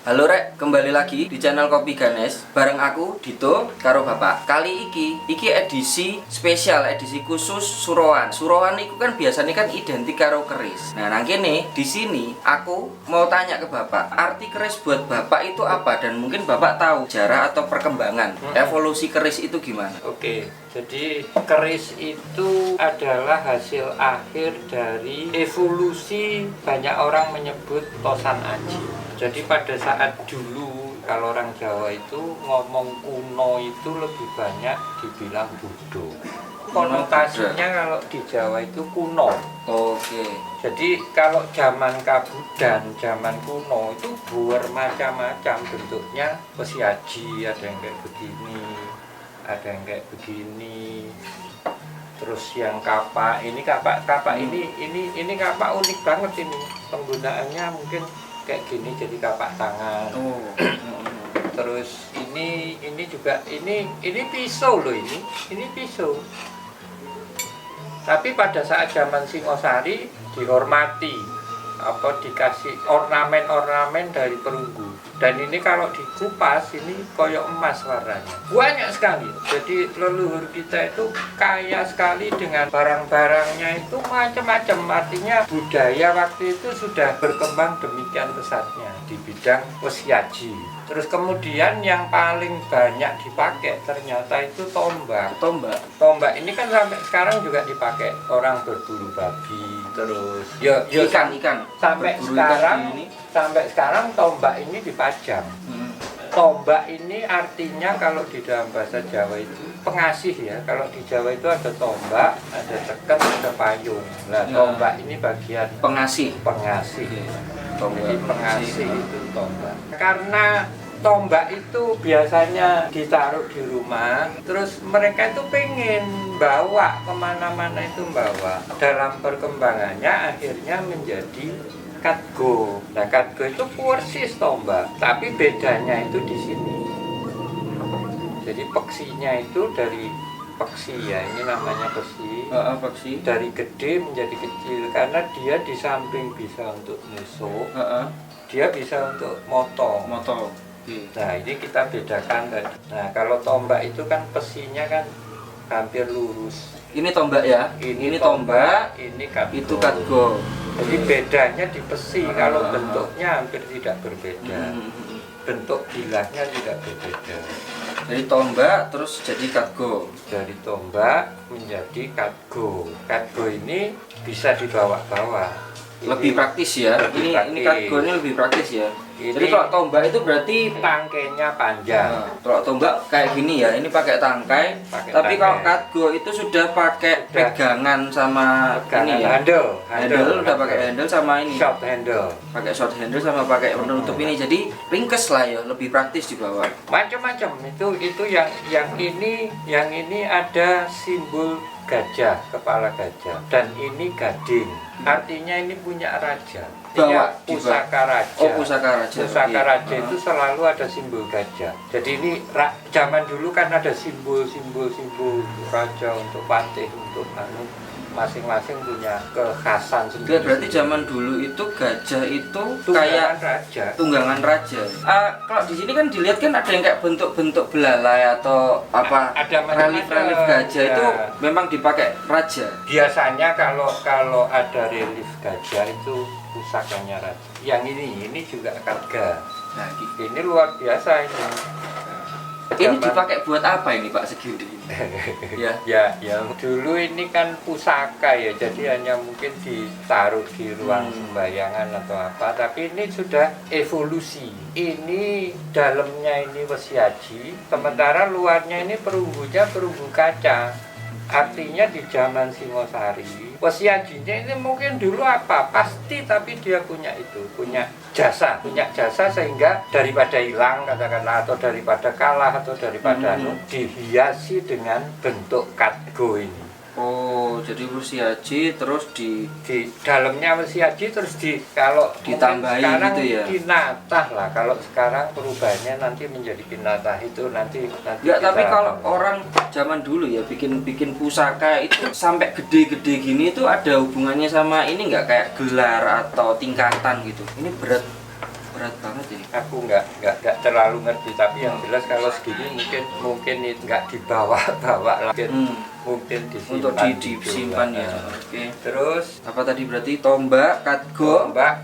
Halo rek, kembali lagi di channel Kopi Ganes. Bareng aku Dito karo Bapak. Kali iki edisi spesial, edisi khusus suroan. Suroan itu kan biasanya kan identik karo keris. Nah, nang kene di sini aku mau tanya ke Bapak, arti keris buat Bapak itu apa, dan mungkin Bapak tahu sejarah atau perkembangan evolusi keris itu gimana? Oke, jadi keris itu adalah hasil akhir dari evolusi, banyak orang menyebut tosan aji. Jadi pada saat dulu kalau orang Jawa itu ngomong kuno itu lebih banyak dibilang Budo. Konotasinya kalau di Jawa itu kuno. Oke. Jadi kalau zaman Kabudan, zaman kuno itu bermacam-macam bentuknya. Pesiaji ada yang kayak begini, ada yang kayak begini. Terus yang kapak ini ini kapak unik banget ini. Penggunaannya mungkin kayak gini, jadi kapak tangan. Terus ini juga ini pisau loh, ini pisau. Tapi pada saat zaman Singosari dihormati, dikasih ornamen-ornamen dari perunggu. Dan ini kalau dikupas ini koyok emas warnanya. Banyak sekali. Jadi leluhur kita itu kaya sekali dengan barang-barangnya itu macam-macam. Artinya budaya waktu itu sudah berkembang demikian pesatnya di bidang pesiaji. Terus kemudian yang paling banyak dipakai ternyata itu tombak. Tombak ini kan sampai sekarang juga dipakai orang berburu babi. Terus ikan. Sampai sekarang tombak ini dipajang. Tombak ini artinya kalau di dalam bahasa Jawa itu pengasih ya. Kalau di Jawa itu ada tombak, ada ceket, ada payung. Nah, tombak ini bagian pengasih. Jadi pengasih itu tombak. Karena tombak itu biasanya ditaruh di rumah, terus mereka itu pengen bawa kemana-mana itu bawa. Dalam perkembangannya akhirnya menjadi katgo. Nah, katgo itu persis tombak, tapi bedanya itu di sini. Jadi peksinya itu dari peksi ya, ini namanya peksi. Dari gede menjadi kecil karena dia di samping bisa untuk nusuk, dia bisa untuk motong. Nah, ini kita bedakan tadi. Nah, kalau tombak itu kan pesinya kan hampir lurus. Ini tombak ya? Ini tombak, ini katgo. Itu katgo. Jadi bedanya di pesi, kalau bentuknya hampir tidak berbeda. Bentuk bilahnya tidak berbeda. Jadi tombak terus jadi katgo. Dari tombak menjadi katgo. Katgo ini bisa dibawa-bawa. Lebih praktis ya. Ini katgo ini lebih praktis ya. Jadi kalau tombak itu berarti tangkainya panjang. Kalau tombak kayak gini ya, ini pakai tangkai. Tapi kalau katgo itu sudah pakai pegangan sama ini ya. Handle udah pakai handle sama ini. Short handle. Pakai short handle sama pakai penutup ini. Jadi ringkes lah ya, lebih praktis dibawa. Macam-macam itu yang ini ada simbol gajah, kepala gajah, dan ini gading. Artinya ini punya raja. Bawa pusaka raja. Pusaka raja. Pusaka raja itu selalu ada simbol gajah. Jadi ini zaman dulu kan ada simbol raja untuk patih, untuk masing-masing punya kekhasan sendiri. Berarti zaman dulu itu gajah itu tunggangan kayak raja. Tunggangan raja. Kalau di sini kan dilihat kan ada yang kayak bentuk-bentuk belalai atau apa? Ada relief gajah ya. itu memang dipakai raja. Biasanya kalau ada relief gajah itu pusakanya raja. Yang ini juga katga. Nah, ini luar biasa ini. Ini dipakai buat apa ini Pak segini? Ya. Dulu ini kan pusaka ya, jadi hanya mungkin ditaruh di ruang sembayangan atau apa. Tapi ini sudah evolusi. Ini dalamnya ini pesiaji, sementara luarnya ini perunggunya perunggu kaca. Artinya di zaman Singosari, pesiajinya ini mungkin dulu apa? Pasti, tapi dia punya jasa sehingga daripada hilang katakanlah, atau daripada kalah, atau daripada dihiasi dengan bentuk katgo ini. Oh, jadi pesiaji terus di dalamnya pesiaji terus kalau ditambahin sekarang gitu ya. Pinatah lah, kalau sekarang perubahannya nanti menjadi pinatah itu nanti ya, tapi kalau orang zaman dulu ya bikin pusaka itu sampai gede-gede gini itu ada hubungannya sama ini nggak, kayak gelar atau tingkatan gitu. Ini berat berat banget ini. Aku nggak terlalu ngerti, tapi yang jelas kalau segini mungkin itu nggak dibawa-bawa lah. Mungkin Untuk disimpan disimpan gitu. ya. Oke. Terus Apa tadi berarti tombak, katgo, tombak,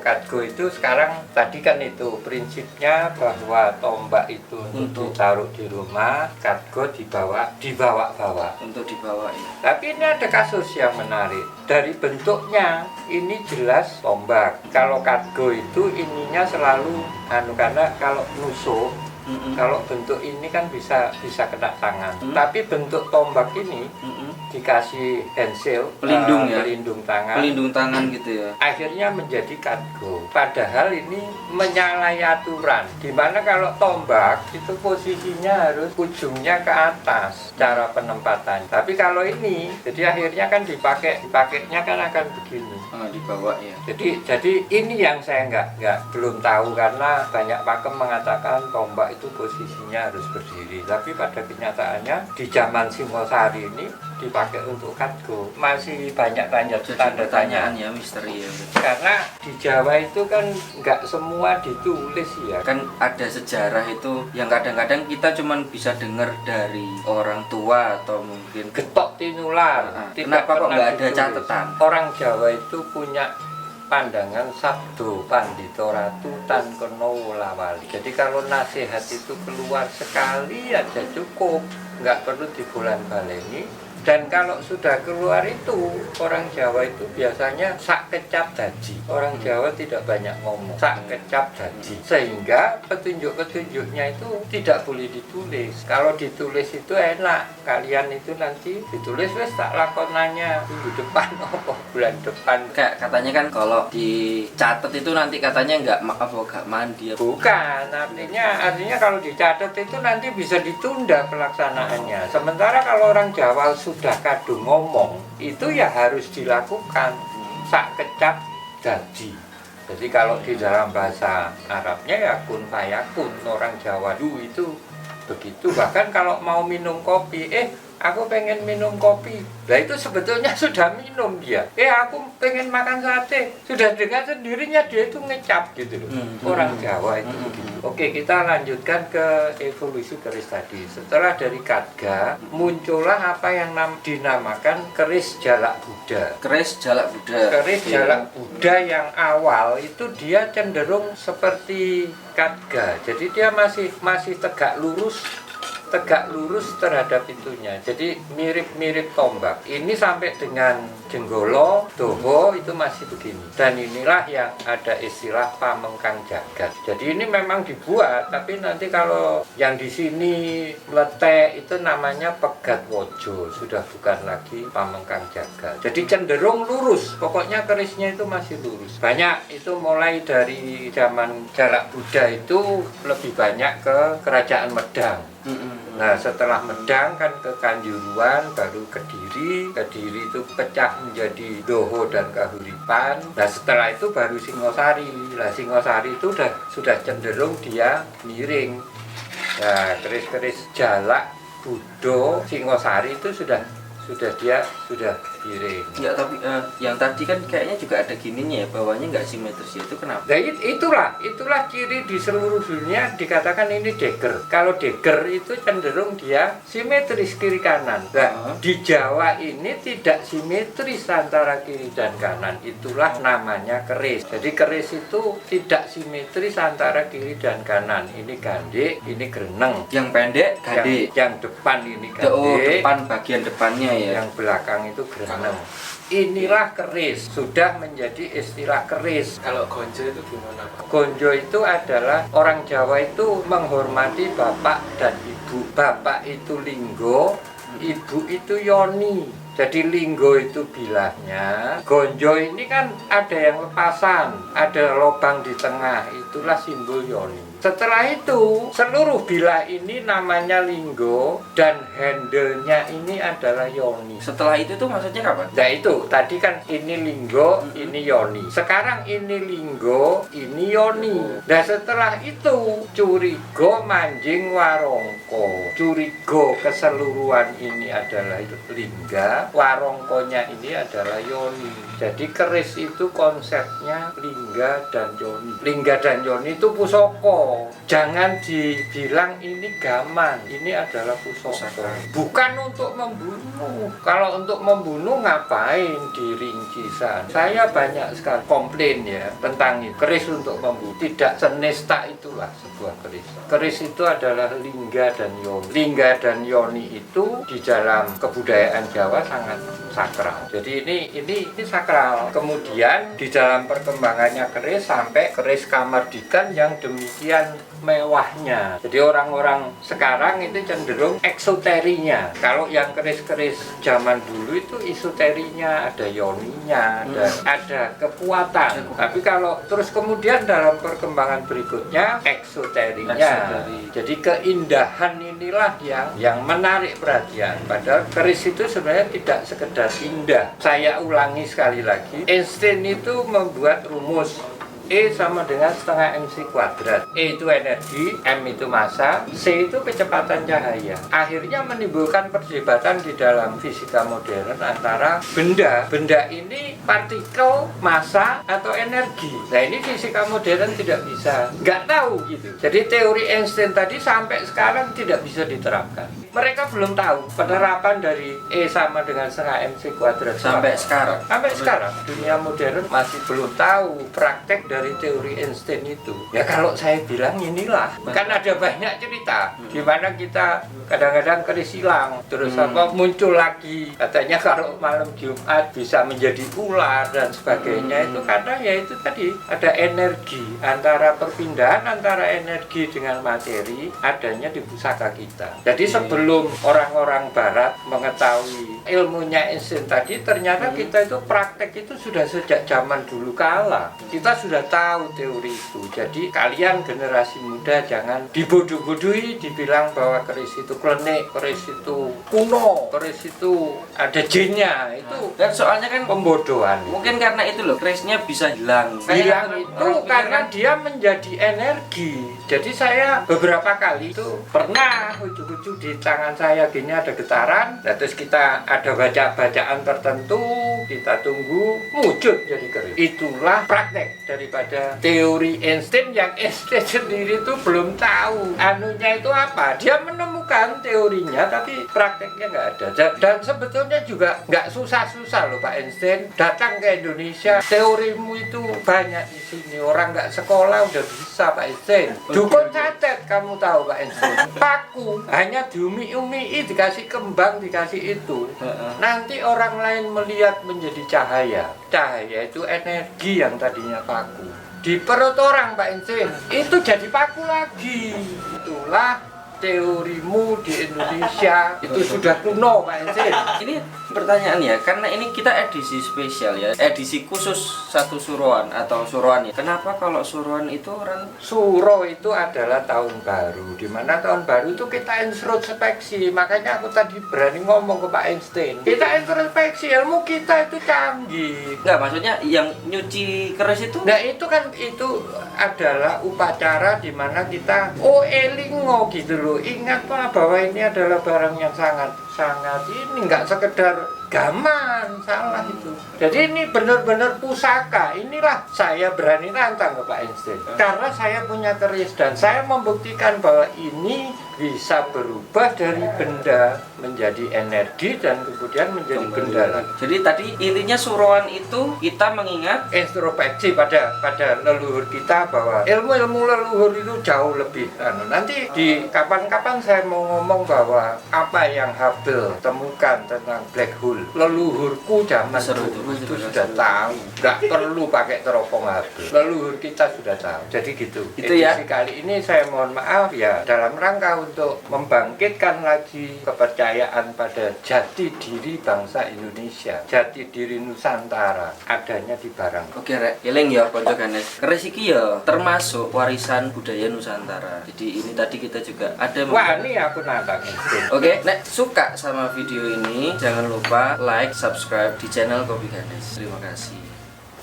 katgo itu sekarang tadi kan itu prinsipnya bahwa tombak itu untuk ditaruh di rumah, katgo dibawa-bawa. untuk dibawa ya. Tapi ini ada kasus yang menarik. Dari bentuknya ini jelas tombak. Kalau katgo itu ininya selalu karena kalau nusuk, kalau bentuk ini kan bisa kena tangan. Tapi bentuk tombak ini dikasih handsil, Pelindung ya? pelindung tangan. Pelindung tangan gitu ya. Akhirnya menjadi katgo. Padahal ini menyalahi aturan. Dimana kalau tombak itu posisinya harus ujungnya ke atas cara penempatan. Tapi kalau ini, jadi akhirnya kan dipakainya kan akan begini. Dibawa ya. Jadi ini yang saya belum tahu, karena banyak pakem mengatakan tombak itu posisinya harus berdiri. Tapi pada kenyataannya di zaman Singosari ini dipakai untuk katgo. Masih banyak tanda Pertanyaan ya, misteri ya. karena di Jawa itu kan nggak semua ditulis ya. Kan ada sejarah itu yang kadang-kadang kita cuman bisa dengar dari orang tua atau mungkin Getok tinular. Kenapa kok pernah nggak ada ditulis. catatan? Orang Jawa itu punya pandangan sabdo pandito ratu tan kono lawali. Jadi kalau nasihat itu keluar sekali aja cukup, nggak perlu dibulan-baleni. Dan kalau sudah keluar itu, orang Jawa itu biasanya sak kecap daji. Orang Jawa tidak banyak ngomong, sak kecap daji. Sehingga petunjuk-petunjuknya itu tidak boleh ditulis. Kalau ditulis itu enak, kalian itu nanti ditulis wes tak lakonannya minggu depan apa bulan depan. Kayak katanya kan kalau dicatat itu nanti katanya nggak mandi ya. Bukan, artinya kalau dicatat itu nanti bisa ditunda pelaksanaannya. Sementara kalau orang Jawa sudah kadung ngomong, itu ya harus dilakukan sak kecap daji. Jadi kalau di dalam bahasa Arabnya ya kun fayakun, orang Jawa dulu itu begitu. Bahkan kalau mau minum kopi, aku pengen minum kopi. Nah itu sebetulnya sudah minum dia. Aku pengen makan sate. Sudah dengan sendirinya dia itu ngecap gitu loh. Orang Jawa itu begitu. Oke, kita lanjutkan ke evolusi keris tadi. Setelah dari Katga, muncullah apa yang dinamakan keris Jalak Buddha. Keris Jalak Buddha. Keris Jalak Buddha yang awal itu dia cenderung seperti Katga. Jadi dia masih tegak lurus terhadap itunya. Jadi mirip-mirip tombak. Ini sampai dengan jenggolo, doho itu masih begini. Dan inilah yang ada istilah pamengkang jagat. Jadi ini memang dibuat, tapi nanti kalau yang di sini meletek itu namanya pegat wojo, sudah bukan lagi pamengkang jagat. Jadi cenderung lurus. Pokoknya kerisnya itu masih lurus. Banyak itu mulai dari zaman Jalak Buddha itu lebih banyak ke kerajaan Medang. Nah setelah Medang kan ke Kanjuruan, baru Kediri itu pecah menjadi Doho dan Kahuripan. Nah setelah itu baru Singosari. Nah Singosari itu sudah cenderung dia miring. Nah keris-keris Jalak Buddha Singosari itu sudah miring. Enggak, tapi yang tadi kan kayaknya juga ada gininya ya, bawahnya nggak simetris ya, itu kenapa? Nah itulah ciri di seluruh dunia dikatakan ini dagger. Kalau dagger itu cenderung dia simetris kiri kanan. Nah, di Jawa ini tidak simetris antara kiri dan kanan. Itulah namanya keris. Jadi keris itu tidak simetris antara kiri dan kanan. Ini gandek, ini greneng. Yang pendek gade. Yang depan ini gandek. Depan bagian depannya ya. Yang belakang itu greneng. Inilah keris, sudah menjadi istilah keris. Kalau gonjo itu gimana Pak? Gonjo itu adalah orang Jawa itu menghormati bapak dan ibu. Bapak itu linggo, ibu itu yoni. Jadi linggo itu bilahnya, gonjo ini kan ada yang lepasan, ada lubang di tengah, itulah simbol yoni. Setelah itu, seluruh bilah ini namanya linggo dan handle-nya ini adalah yoni. Setelah itu tuh maksudnya kapan? Nah itu, tadi kan ini linggo, ini yoni. Sekarang ini linggo, ini yoni. Nah setelah itu, curigo manjing warongko. Curigo keseluruhan ini adalah lingga. adalah warongkonya ini adalah yoni. Jadi keris itu konsepnya lingga dan yoni. Lingga dan yoni itu pusaka. Jangan dibilang ini gaman. Ini adalah pusaka. Bukan untuk membunuh. Kalau untuk membunuh ngapain di rincisan? Saya banyak sekali komplain ya tentang itu. Keris untuk membunuh. Tidak senesta itulah sebuah keris. Keris itu adalah lingga dan yoni. Lingga dan yoni itu di dalam kebudayaan Jawa sangat sakral. Jadi ini sakral. Kemudian di dalam perkembangannya keris sampai keris kamardikan yang demikian mewahnya. Jadi orang-orang sekarang itu cenderung eksoterinya. Kalau yang keris-keris zaman dulu itu esoterinya, ada yoninya, ada kekuatan. Tapi kalau terus kemudian dalam perkembangan berikutnya eksoterinya. Jadi keindahan inilah yang menarik perhatian. Padahal keris itu sebenarnya tidak sekedar indah. Saya ulangi sekali lagi, Einstein itu membuat rumus E sama dengan setengah mc kuadrat. E itu energi, M itu massa, C itu kecepatan cahaya. Akhirnya menimbulkan perdebatan di dalam fisika modern antara benda ini partikel, massa, atau energi. Nah ini fisika modern tidak bisa, nggak tahu gitu. Jadi teori Einstein tadi sampai sekarang tidak bisa diterapkan. Mereka belum tahu penerapan dari E sama dengan setengah mc kuadrat Sampai sekarang. Sampai sekarang dunia modern masih belum tahu praktek dari teori Einstein itu. Ya kalau saya bilang inilah, kan ada banyak cerita di mana kita kadang-kadang keris hilang, terus muncul lagi. Katanya kalau malam Jumat bisa menjadi ular dan sebagainya. Itu karena ya itu tadi ada energi antara perpindahan antara energi dengan materi adanya di pusaka kita. Jadi sebelum orang-orang barat mengetahui ilmunya Einstein tadi, ternyata kita itu praktek itu sudah sejak zaman dulu kala. Kita sudah tahu teori itu. Jadi kalian generasi muda jangan dibodoh-bodohi dibilang bahwa keris itu klenik, keris itu kuno, keris itu ada jinnya. Itu Dan soalnya kan pembodohan. mungkin karena itu loh kerisnya bisa hilang. Hilang itu karena dia menjadi energi. Jadi saya beberapa kali itu pernah ujuk-ujuk di tangan saya gini ada getaran. Nah, terus kita ada bacaan tertentu, kita tunggu wujud jadi keris. Itulah praktek daripada teori Einstein yang Einstein sendiri itu belum tahu anunya itu apa. Dia menemukan teorinya tapi prakteknya nggak ada. Dan sebetulnya juga nggak susah-susah loh Pak Einstein datang ke Indonesia. Teorimu itu banyak di sini, orang nggak sekolah udah bisa Pak Einstein. Dukun catet kamu tahu Pak Einstein. Paku hanya diumi-umi dikasih kembang dikasih itu. Nanti orang lain melihat menjadi cahaya. Cahaya itu energi yang tadinya paku. Di perut orang Pak Einstein itu jadi paku lagi. Itulah teorimu di Indonesia itu sudah kuno Pak Einstein. Ini pertanyaan ya, karena ini kita edisi spesial ya, edisi khusus satu Suruhan atau Suruhan ya. Kenapa kalau Suruhan itu orang Suro itu adalah tahun baru, dimana tahun baru itu kita introspeksi. Makanya aku tadi berani ngomong ke Pak Einstein, kita introspeksi, ilmu kita itu canggih. enggak, maksudnya yang nyuci keris itu? Nah itu kan itu adalah upacara dimana kita elingo gitu loh, ingat Pak bahwa ini adalah barang yang sangat ini nggak sekedar gaman, salah itu. Jadi ini benar-benar pusaka. Inilah saya berani nantang ke Pak Einstein karena saya punya keris dan saya membuktikan bahwa ini bisa berubah dari benda menjadi energi dan kemudian menjadi benda lagi. Jadi tadi intinya Suruhan itu kita mengingat Introspeksi pada leluhur kita bahwa ilmu-ilmu leluhur itu jauh lebih nanti di kapan-kapan saya mau ngomong bahwa apa yang Hubble temukan tentang black hole, leluhurku zaman dulu itu sudah tahu, nggak perlu pakai teropong Hubble, leluhur kita sudah tahu. Jadi gitu. Itu ya. Kali ini saya mohon maaf ya dalam rangka untuk membangkitkan lagi kepercayaan pada jati diri bangsa Indonesia, jati diri Nusantara adanya di barang. Oke rek, eling ya konco Ganes. Keris iki ya termasuk warisan budaya Nusantara. Jadi ini tadi kita juga ada. Wah, ini aku nantang. Oke, nek suka sama video ini jangan lupa like, subscribe di channel Kopi Ganes. Terima kasih.